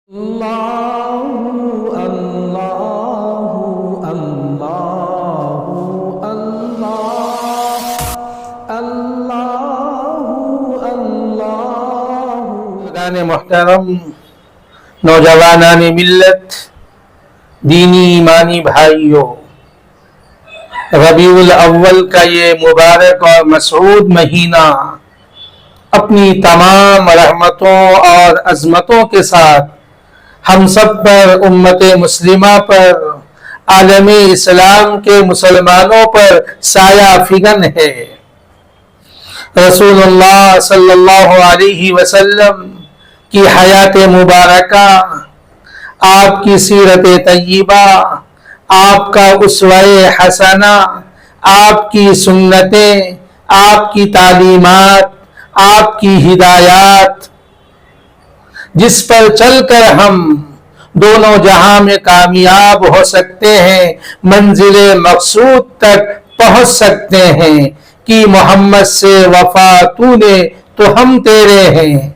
اللہ اللہ اللہ اللہ اللہ محترم نوجوانان ملت، دینی ایمانی بھائیوں، ربیع الاول کا یہ مبارک اور مسعود مہینہ اپنی تمام رحمتوں اور عظمتوں کے ساتھ ہم سب پر، امت مسلمہ پر، عالم اسلام کے مسلمانوں پر سایہ فگن ہے۔ رسول اللہ صلی اللہ علیہ وسلم کی حیات مبارکہ، آپ کی سیرت طیبہ، آپ کا اسوہ حسنہ، آپ کی سنتیں، آپ کی تعلیمات، آپ کی ہدایات، جس پر چل کر ہم دونوں جہاں میں کامیاب ہو سکتے ہیں، منزل مقصود تک پہنچ سکتے ہیں۔ کہ محمد سے وفا تو نے تو ہم تیرے ہیں،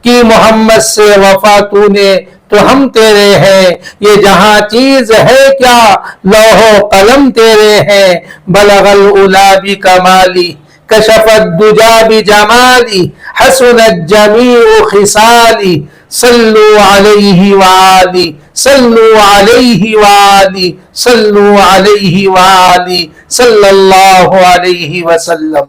کہ محمد سے وفا تو نے تو ہم تیرے ہیں، یہ جہاں چیز ہے کیا لوح و قلم تیرے ہیں، بلغ العلا بکمالی کشف الدجا بجمالی حسنت جمیع خصالی صلو علیہ وآلہ صلو علیہ وآلہ صلو علیہ وآلہ صلی اللہ علیہ وسلم۔